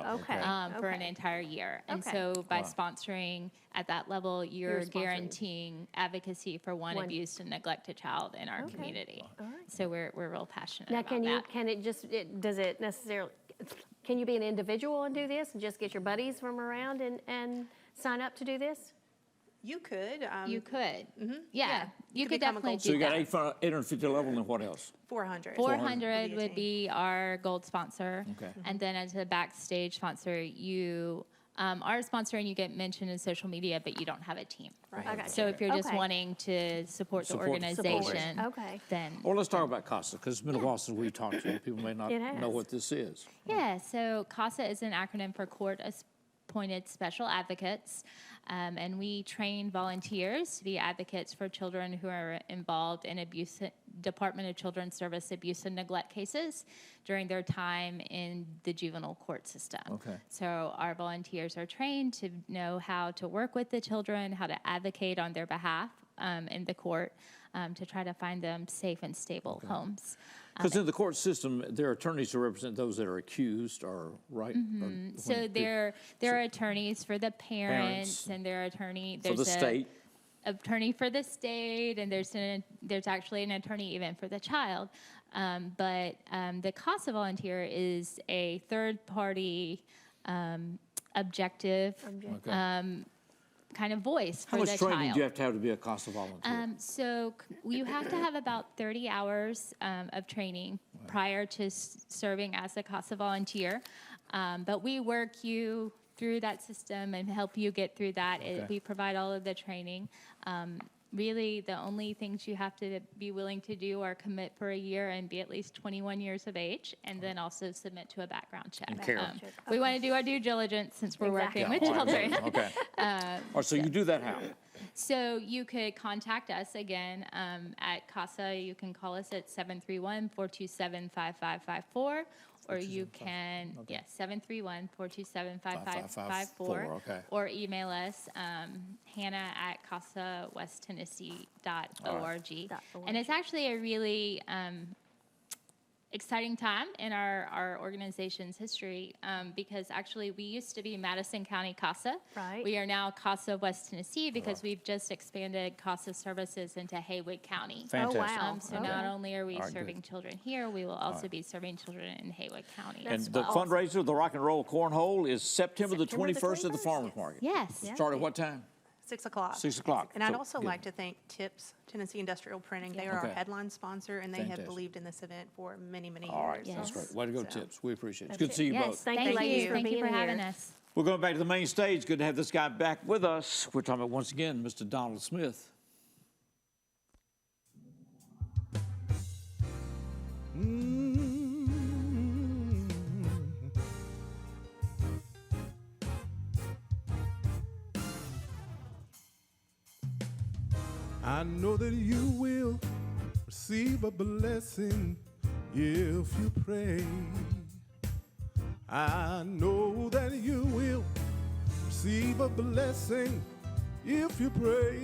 for an entire year. And so by sponsoring at that level, you're guaranteeing advocacy for one abused and neglected child in our community. All right. So we're real passionate Now, about that. Can you be an individual and do this and just get your buddies from around and sign up to do this? You could. You could. Mm-hmm. Yeah, you could become a definitely gold So you got that. 850 level, and then what else? 400. 400 would be our gold sponsor. Okay. And then as a backstage sponsor, you are a sponsor and you get mentioned in social media, but you don't have a team. Right. I got So you. if you're just Okay. wanting to support the Support. organization, Okay. then Well, let's talk about CASA, because it's been a while since we talked to you. People may not It has. know what this is. yeah. So CASA is an acronym for Court Appointed Special Advocates. And we train volunteers to be advocates for children who are involved in Department of Children's Service abuse and neglect cases during their time in the juvenile court system. Okay. So our volunteers are trained to know how to work with the children, how to advocate on their behalf in the court to try to find them safe and stable homes. Because in the court system, there are attorneys who represent those that are accused, or right? Mm-hmm. So there are attorneys for the parents, and there are attorney. For the state. Attorney for the state, and there's actually an attorney even for the child. But the CASA volunteer is a third-party objective kind of voice for the child. How much training do you have to be a CASA volunteer? So you have to have about 30 hours of training prior to serving as a CASA volunteer. But we work you through that system and help you get through that. We provide all of the training. Really, the only things you have to be willing to do are commit for a year and be at least 21 years of age, and then also submit to a background check. And care. We want to do our due diligence since we're working with children. Okay. So you do that how? So you could contact us again at CASA. You can call us at 731-427-5554. Or you can, 731-427-5554. Okay. Or email us, Hannah at CASAWestTennessee.org. And it's actually a really exciting time in our organization's history because actually we used to be Madison County CASA. Right. We are now CASA of West Tennessee because we've just expanded CASA services into Haywood County. Fantastic. Oh, wow. So not only are we serving children here, we will also be serving children in Haywood County. And the fundraiser, the Rock and Roll Cornhole, is September the 21st at the Farmers Market. Yes. Start at what time? 6 o'clock. 6 o'clock. And I'd So, also good. like to thank TIPS, Tennessee Industrial Printing. They are our Okay. headline sponsor, and they have Fantastic. believed in this event for many, many All right, years. that's great. Way to go, Tips. We appreciate it. It's That's good to see you Yes, both. thank Thank you. you for Thank you being for having here. us. We're going back to the main stage. Good to have this guy back with us. We're talking about, once again, Mr. Donald Smith. I know that you will receive a blessing if you pray. I know that you will receive a blessing if you pray.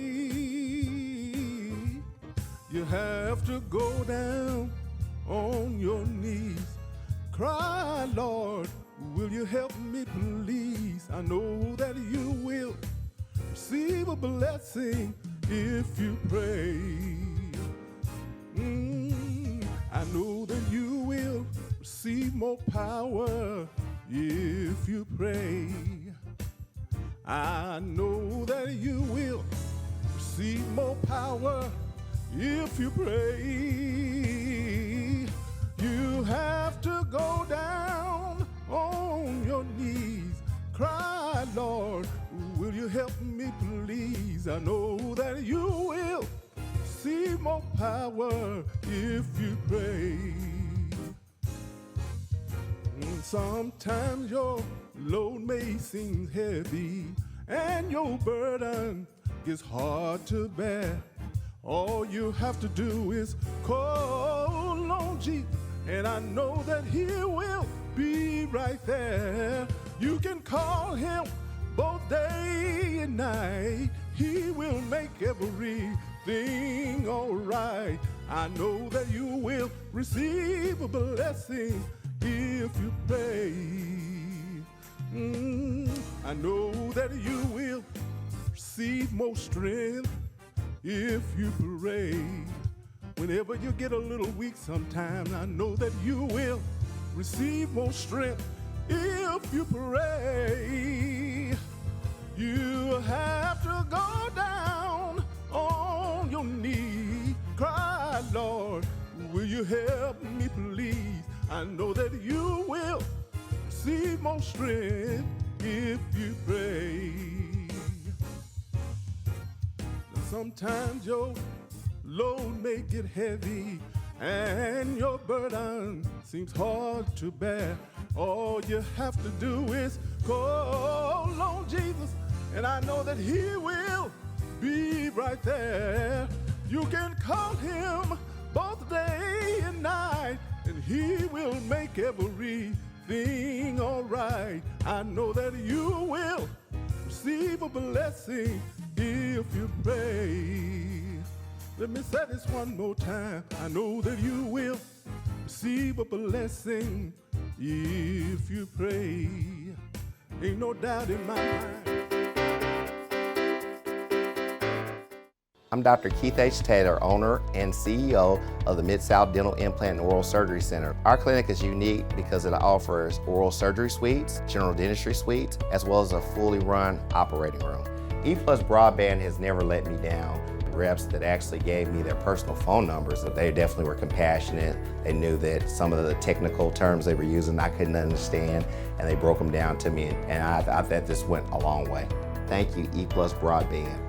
You have to go down on your knees, cry, Lord, will you help me please? I know that you will receive a blessing if you pray. I know that you will receive more power if you pray. I know that you will receive more power if you pray. You have to go down on your knees, cry, Lord, will you help me please? I know that you will see more power if you pray. Sometimes your load may seem heavy and your burden gets hard to bear. All you have to do is call on Jesus, and I know that he will be right there. You can call him both day and night. He will make everything all right. I know that you will receive a blessing if you pray. I know that you will receive more strength if you pray. Whenever you get a little weak sometimes, I know that you will receive more strength if you pray. You have to go down on your knees, cry, Lord, will you help me please? I know that you will receive more strength if you pray. Sometimes your load may get heavy and your burden seems hard to bear. All you have to do is call on Jesus, and I know that he will be right there. You can call him both day and night, and he will make everything all right. I know that you will receive a blessing if you pray. Let me say this one more time. I know that you will receive a blessing if you pray. Ain't no doubt in my mind. I'm Dr. Keith H. Taylor, owner and CEO of the Mid-South Dental Implant and Oral Surgery Center. Our clinic is unique because it offers oral surgery suites, general dentistry suites, as well as a fully run operating room. EPlus Broadband has never let me down. Reps that actually gave me their personal phone numbers, they definitely were compassionate. They knew that some of the technical terms they were using I couldn't understand, and they broke them down to me, and I thought this went a long way. Thank you, EPlus Broadband.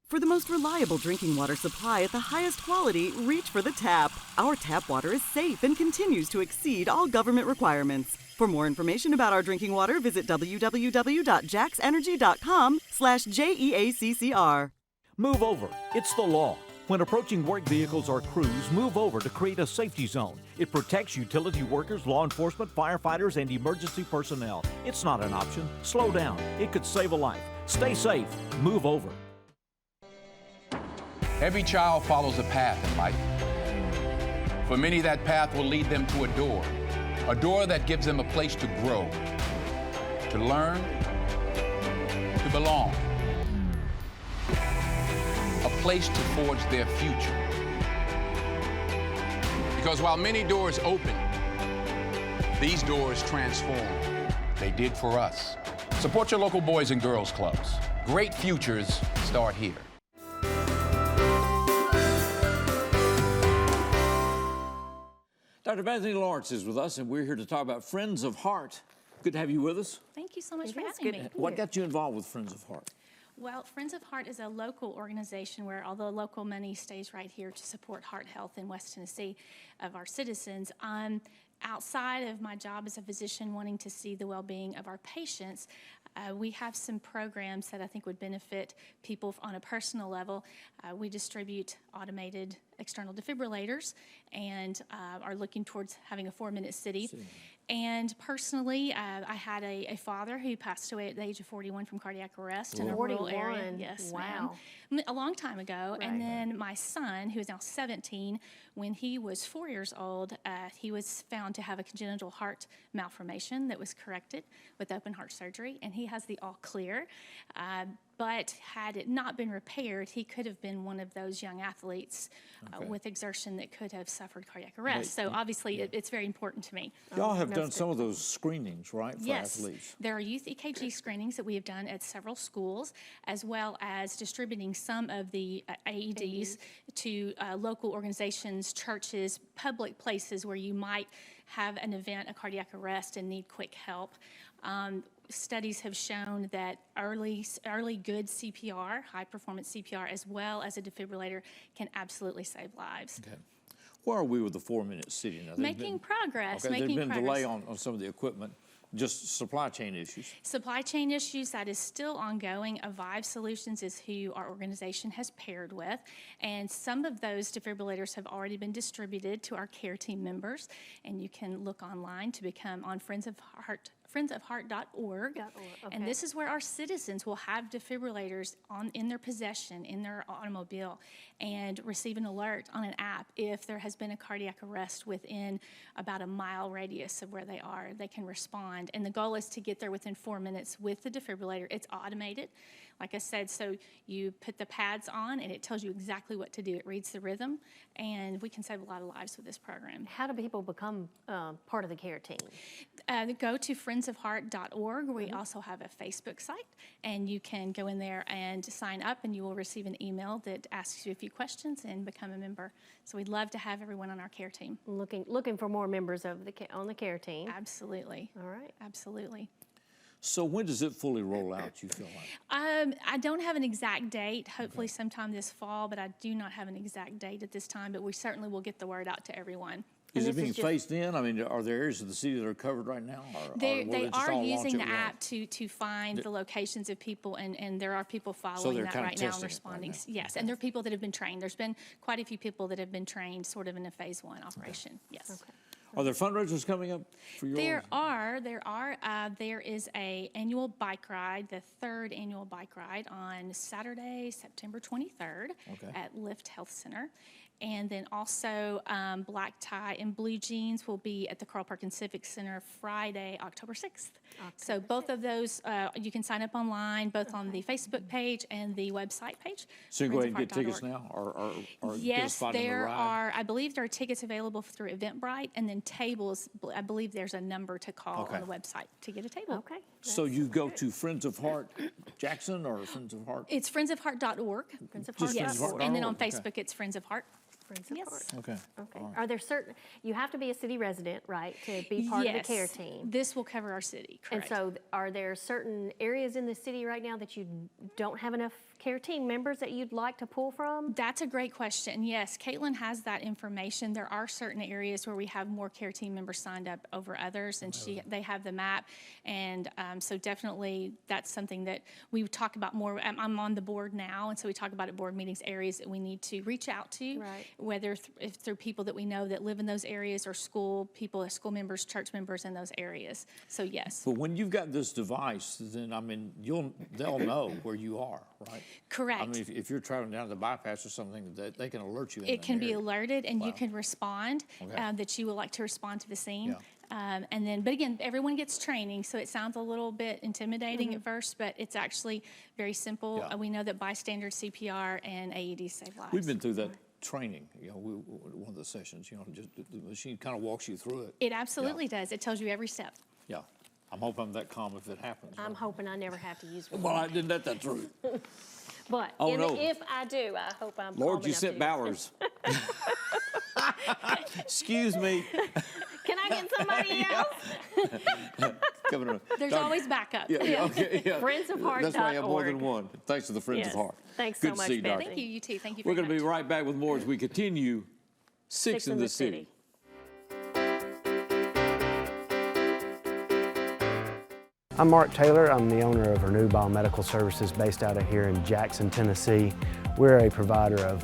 For the most reliable drinking water supply at the highest quality, reach for the tap. Our tap water is safe and continues to exceed all government requirements. For more information about our drinking water, visit www.jaxenergy.com/JEACCR. Move over. It's the law. When approaching work vehicles or crews, move over to create a safety zone. It protects utility workers, law enforcement, firefighters, and emergency personnel. It's not an option. Slow down. It could save a life. Stay safe. Move over. Every child follows a path in life. For many, that path will lead them to a door that gives them a place to grow, to learn, to belong, a place to forge their future. Because while many doors open, these doors transform. They did for us. Support your local Boys and Girls Clubs. Great futures start here. Dr. Bethany Lawrence is with us, and we're here to talk about Friends of Heart. Good to have you with us. Thank you so much for having me. What got you involved with Friends of Heart? Well, Friends of Heart is a local organization where, although local money stays right here to support heart health in West Tennessee of our citizens, outside of my job as a physician wanting to see the well-being of our patients, we have some programs that I think would benefit people on a personal level. We distribute automated external defibrillators and are looking towards having a 4-minute city. And personally, I had a father who passed away at the age of 41 from cardiac arrest in a rural area. Yes, wow. ma'am. A long time ago. Right. And then my son, who is now 17, when he was 4 years old, he was found to have a congenital heart malformation that was corrected with open heart surgery, and he has the all clear. but had it not been repaired, he could have been one of those young athletes with exertion that could have suffered cardiac arrest. So obviously it's very important to me. Y'all have done some of those screenings, right, for Yes, athletes? there are youth EKG screenings that we have done at several schools, as well as distributing some of the AEDs to local organizations, churches, public places where you might have an event, a cardiac arrest, and need quick help. Studies have shown that early good CPR, high performance CPR, as well as a defibrillator can absolutely save lives. Okay. Where are we with the 4-minute city now? Making progress. Okay, making there's been progress. delay on some of the equipment, just supply chain issues. Supply chain issues, that is still ongoing. Avive Solutions is who our organization has paired with, and some of those defibrillators have already been distributed to our care team members, and you can look online to become on friendsofheart.org. And this is where our citizens will have defibrillators in their possession, in their automobile, and receive an alert on an app if there has been a cardiac arrest within about a mile radius of where they are. They can respond, and the goal is to get there within 4 minutes with the defibrillator. It's automated, like I said, so you put the pads on and it tells you exactly what to do. It reads the rhythm, and we can save a lot of lives with this program. How do people become part of the care team? Go to friendsofheart.org. We also have a Facebook site, and you can go in there and sign up, and you will receive an email that asks you a few questions and become a member. So we'd love to have everyone on our care team. Looking for more members of on the care team. Absolutely. All right. Absolutely. So when does it fully roll out, you feel like? I don't have an exact date, hopefully sometime this fall, but I do not have an exact date at this time, but we certainly will get the word out to everyone. Is it being phased in? I mean, are there areas of the city that are covered right now? They are using the app to find the locations of people, and there are people following that right now and responding. Yes, and there are people that have been trained. There's been quite a few people that have been trained sort of in a phase 1 operation. Yes. Okay. Are there fundraisers coming up for yours? There are. There is a annual bike ride, the 3rd annual bike ride on Saturday, September 23rd at Lift Health Center. And then also black tie and blue jeans will be at the Carl Perkins Civic Center Friday, October 6th. So both of those, you can sign up online, both on the Facebook page and the website page. So you go ahead and get tickets now? Or yes, there are. I believe there are tickets available through Eventbrite, and then tables. I believe there's a number to call on the website to get a table. Okay. So you go to Friends of Heart Jackson or Friends of Heart? It's friendsofheart.org. Friends of Heart. Yes, and then on Facebook it's Friends of Heart. Yes. Okay. Okay. Are there certain, you have to be a city resident, right, to be part of the care team? This will cover our city, correct. And so are there certain areas in the city right now that you don't have enough care team members that you'd like to pull from? That's a great question. Yes, Caitlin has that information. There are certain areas where we have more care team members signed up over others, and they have the map. And so definitely that's something that we talk about more. I'm on the board now, and so we talk about at board meetings areas that we need to reach out to, whether if through people that we know that live in those areas or school members, church members in those areas. So yes. But when you've got this device, then I mean, they'll know where you are, right? Correct. I mean, if you're traveling down to the bypass or something, they can alert you. It can be alerted, and you can respond that you would like to respond to the scene. And then, but again, everyone gets training, so it sounds a little bit intimidating at first, but it's actually very simple. We know that bystander CPR and AED save lives. We've been through that training, one of the sessions, just the machine kind of walks you through it. It absolutely does. It tells you every step. Yeah. I'm hoping I'm that calm if it happens. I'm hoping I never have to use one. Well, I didn't let that through. But if I do, I hope I'm Lord, you sent Bowers. Excuse me. Can I get somebody else? There's always backup. Friends of Heart. That's why I have more than one. Thanks to the Friends of Heart. Thanks Good so much, to see you, Betsy. Thank you, you too. Thank you We're very going to be much. right back with more as we continue Six in the City. I'm Mark Taylor. I'm the owner of Renew Biomedical Services based out of here in Jackson, Tennessee. We're a provider of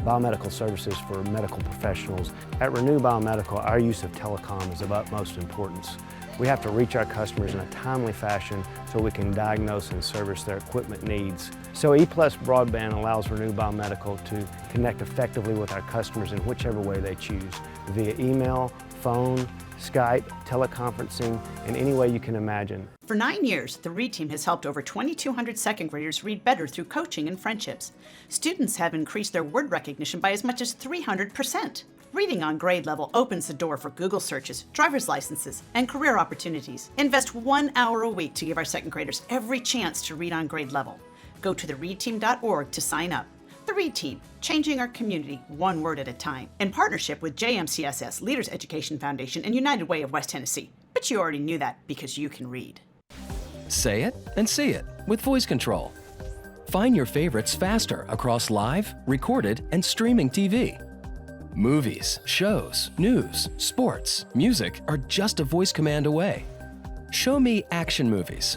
biomedical services for medical professionals. At Renew Biomedical, our use of telecom is of utmost importance. We have to reach our customers in a timely fashion so we can diagnose and service their equipment needs. So EPlus Broadband allows Renew Biomedical to connect effectively with our customers in whichever way they choose, via email, phone, Skype, teleconferencing, and any way you can imagine. For 9 years, the READ team has helped over 2,200 second graders read better through coaching and friendships. Students have increased their word recognition by as much as 300%. Reading on grade level opens the door for Google searches, driver's licenses, and career opportunities. Invest 1 hour a week to give our second graders every chance to read on grade level. Go to thereadteam.org to sign up. The READ Team, changing our community one word at a time, in partnership with JMCSS, Leaders Education Foundation, and United Way of West Tennessee. But you already knew that because you can read. Say it and see it with voice control. Find your favorites faster across live, recorded, and streaming TV. Movies, shows, news, sports, music are just a voice command away. Show me action movies.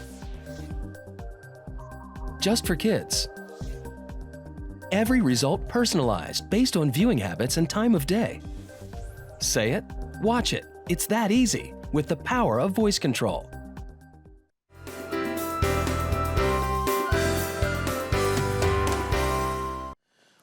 Just for kids. Every result personalized based on viewing habits and time of day. Say it, watch it. It's that easy with the power of voice control.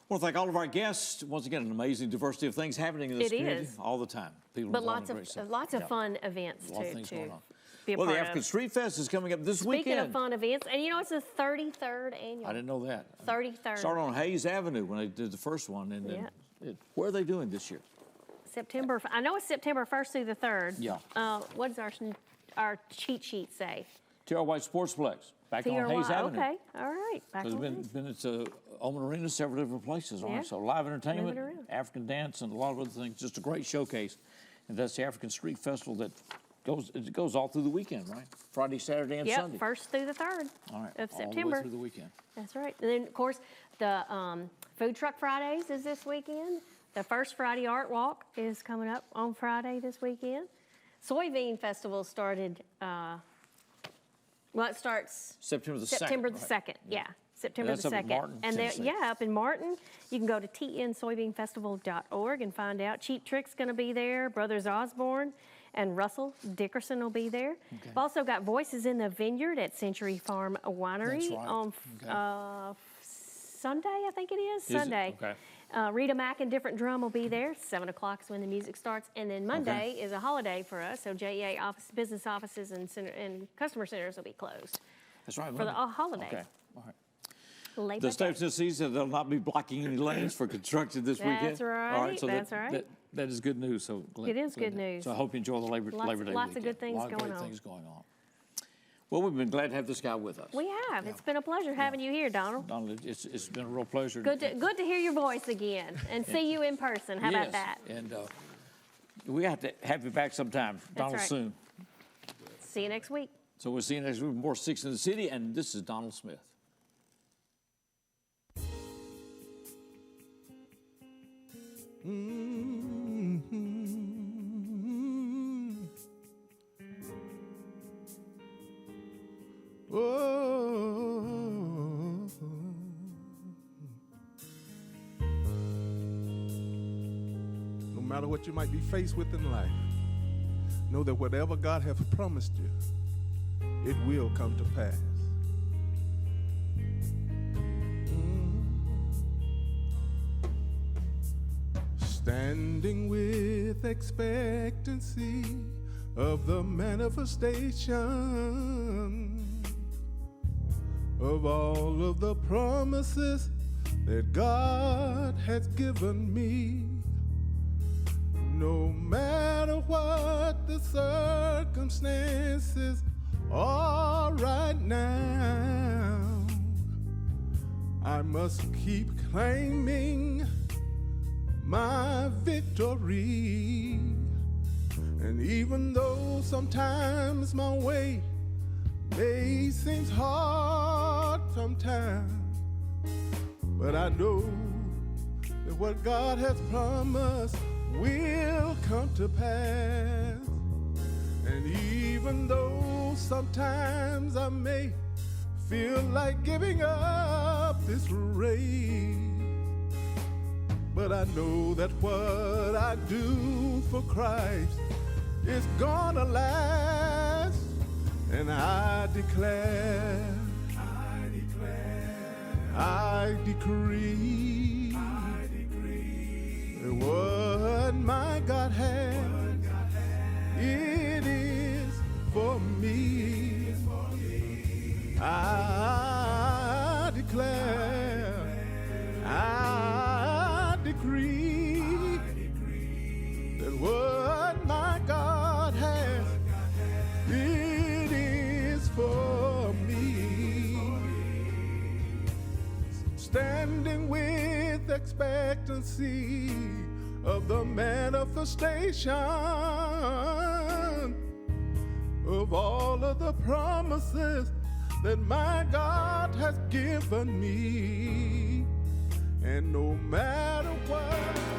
I want to thank all of our guests. Once again, an amazing diversity of things happening in this community all the time. People But involved in great stuff. lots of fun events Lots of to things going on. be a Well, part the African of. Street Fest is coming up this Speaking weekend. of fun events, and you know it's the 33rd annual. I didn't know that. 33rd. Started on Hayes Avenue when they did the first one, and then where are they doing this year? September. I know it's September 1st through the 3rd. Yeah. What does our cheat sheet say? TR White Sportsplex back on TRY, Hayes Avenue. Okay, all right. Back There's on been Hayes. it's Omen Arena, several different places on Yeah. it. So live entertainment, Moving around. African dance, and a lot of other things. Just a great showcase. And that's the African Street Festival that goes all through the weekend, right? Friday, Saturday, and Sunday. 1st through the 3rd All right, of all the way September. through the weekend. That's right. And then, of course, the Food Truck Fridays is this weekend. The first Friday Art Walk is coming up on Friday this weekend. Soybean Festival started, it starts September the 2nd. September the right? 2nd, yeah. September that's the up in 2nd. Martin, And Tennessee. up in Martin, you can go to tnsoybeanfestival.org and find out. Cheap Trick's going to be there. Brothers Osborne and Russell Dickerson will be there. We've also got Voices in the Vineyard at Century Farm Winery That's right. on Sunday, I think it is. Is it? Sunday. Okay. Rita Mack and Different Drum will be there. 7 o'clock is when the music starts. And then Monday is a holiday for us, so JEA business offices and customer centers will be closed. That's right. For the Monday. holiday. Okay. All right. Labor The state Day. of Tennessee said they'll not be blocking any lanes for construction this weekend. That's right, All right. So that's right. That is good news. So It is good news. So I hope you enjoy the Labor Day Lots weekend. of good things a lot of going great on. things going on. Well, we've been glad to have this guy with us. We have. It's been a pleasure having you here, Donald. Donald, it's been a real pleasure. Good to hear your voice again and see you in person. How about Yes, that? And we have to have you back sometime, Donald, right. soon. See you next week. So we'll see you next week with more Six in the City, and this is Donald Smith. No matter what you might be faced with in life, know that whatever God has promised you, it will come to pass. Standing with expectancy of the manifestation of all of the promises that God has given me. No matter what the circumstances are right now, I must keep claiming my victory. And even though sometimes my way may seem hard sometimes, but I know that what God has promised will come to pass. And even though sometimes I may feel like giving up this race, but I know that what I do for Christ is gonna last. And I declare, I decree that what my God has It is for me. I declare, I decree that what my God has, it is for me. Standing with expectancy of the manifestation of all of the promises that my God has given me. And no matter what